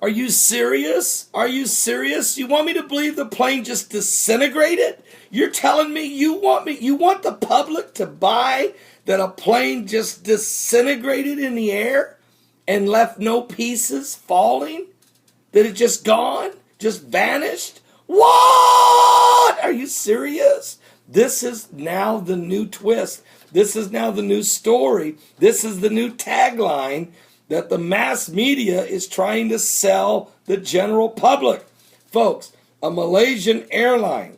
Are you serious? Are you serious? You want me to believe the plane just disintegrated? You're telling me you want the public to buy that a plane just disintegrated in the air and left no pieces falling? That it just gone? Just vanished? What? Are you serious? This is now the new twist. This is now the new story. This is the new tagline that the mass media is trying to sell the general public. Folks, a Malaysian aircraft,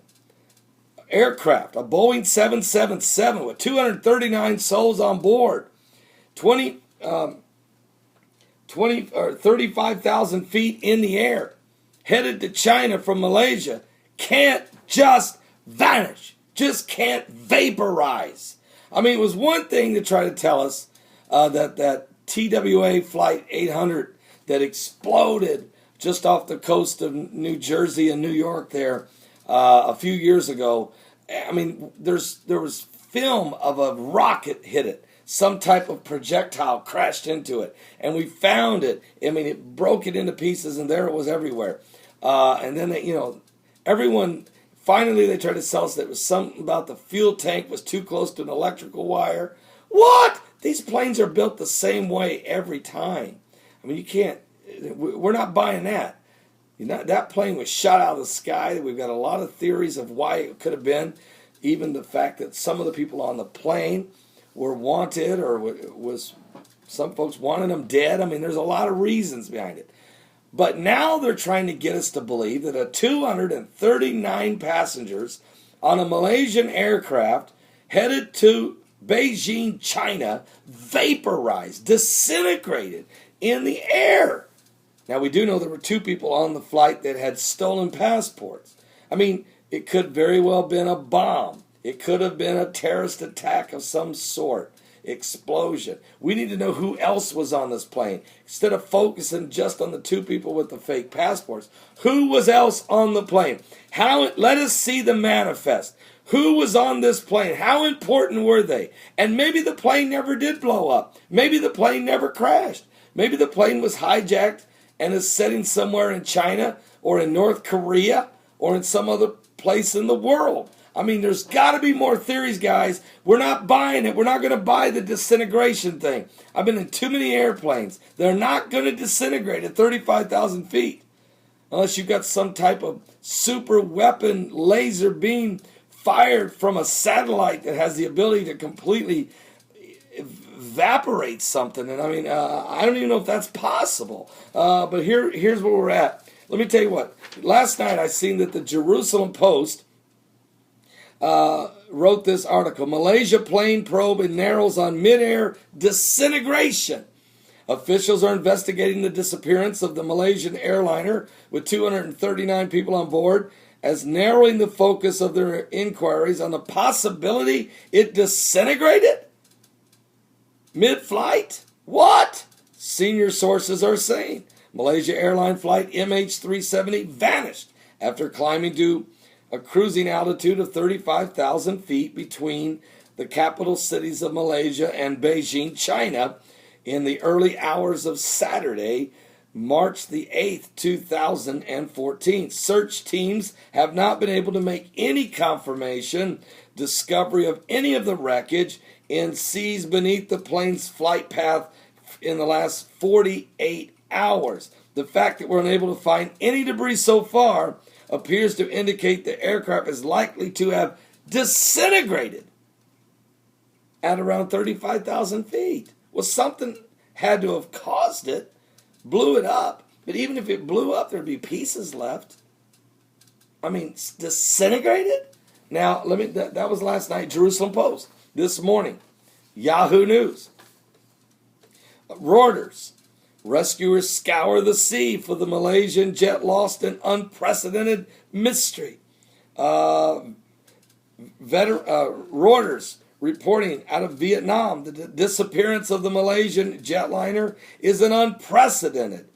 a Boeing 777 with 239 souls on board, 35,000 feet in the air, headed to China from Malaysia, can't just vanish, just can't vaporize. I mean, it was one thing to try to tell us that TWA Flight 800 that exploded just off the coast of New Jersey and New York there a few years ago. I mean, there was film of a rocket hit it. Some type of projectile crashed into it, and we found it. I mean, it broke it into pieces, and there it was everywhere. And then everyone finally they tried to sell us that it was something about the fuel tank was too close to an electrical wire. What? These planes are built the same way every time. I mean, you can't. We're not buying that. That plane was shot out of the sky. We've got a lot of theories of why it could have been. Even the fact that some of the people on the plane were wanted, or was some folks wanted them dead. I mean, there's a lot of reasons behind it. But now they're trying to get us to believe that a 239 passengers on a Malaysian aircraft headed to Beijing, China, vaporized, disintegrated in the air. Now, we do know there were two people on the flight that had stolen passports. I mean, it could very well have been a bomb. It could have been a terrorist attack of some sort. Explosion. We need to know who else was on this plane. Instead of focusing just on the two people with the fake passports, who was else on the plane? Let us see the manifest. Who was on this plane? How important were they? And maybe the plane never did blow up. Maybe the plane never crashed. Maybe the plane was hijacked and is sitting somewhere in China or in North Korea or in some other place in the world. I mean, there's got to be more theories, guys. We're not buying it. We're not going to buy the disintegration thing. I've been in too many airplanes. They're not going to disintegrate at 35,000 feet unless you've got some type of super weapon laser beam fired from a satellite that has the ability to completely evaporate something. And I mean, I don't even know if that's possible. But here's where we're at. Let me tell you what. Last night I seen that the Jerusalem Post wrote this article. Malaysia plane probe and narrows on midair disintegration. Officials are investigating the disappearance of the Malaysian airliner with 239 people on board, as narrowing the focus of their inquiries on the possibility it disintegrated mid-flight. What? Senior sources are saying Malaysia airline flight MH370 vanished after climbing to a cruising altitude of 35,000 feet between the capital cities of Malaysia and Beijing, China, in the early hours of Saturday, March the 8th, 2014. Search teams have not been able to make any discovery of any of the wreckage in seas beneath the plane's flight path in the last 48 hours. The fact that we're unable to find any debris so far appears to indicate the aircraft is likely to have disintegrated at around 35,000 feet. Well, something had to have caused it, blew it up. But even if it blew up, there'd be pieces left. I mean, disintegrated? Now, that was last night, Jerusalem Post. This morning, Yahoo News. Reuters. Rescuers scour the sea for the Malaysian jet lost in unprecedented mystery. Reuters reporting out of Vietnam that the disappearance of the Malaysian jetliner is an unprecedented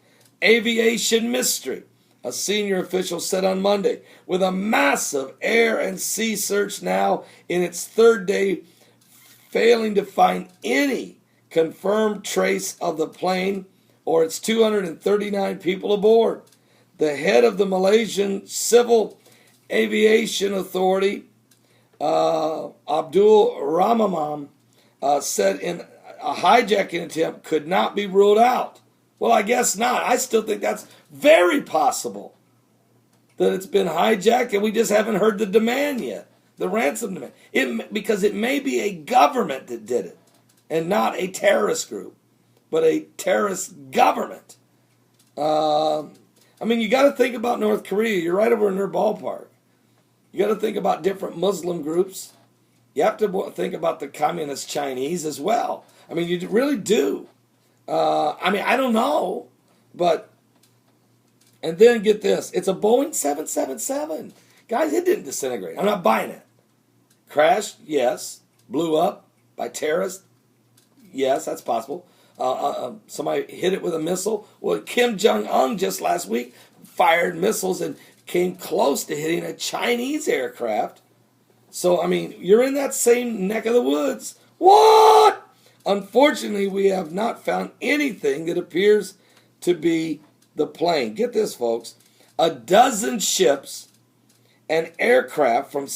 aviation mystery, a senior official said on Monday, with a massive air and sea search now in its third day, failing to find any confirmed trace of the plane or it's 239 people aboard. The head of the Malaysian Civil Aviation Authority, Abdul Rahman, said a hijacking attempt could not be ruled out. Well, I guess not. I still think that's very possible, that it's been hijacked and we just haven't heard the demand yet, the ransom demand. Because it may be a government that did it and not a terrorist group, but a terrorist government. I mean, you got to think about North Korea. You're right over in their ballpark. You got to think about different Muslim groups. You have to think about the communist Chinese as well. I mean, you really do. I mean, I don't know, but, and then get this. It's a Boeing 777. Guys, it didn't disintegrate. I'm not buying it. Crashed? Yes. Blew up by terrorists? Yes, that's possible. Somebody hit it with a missile. Well, Kim Jong-un just last week fired missiles and came close to hitting a Chinese aircraft. So, I mean, you're in that same neck of the woods. What? Unfortunately, we have not found anything that appears to be the plane. Get this, folks. A dozen ships and aircraft from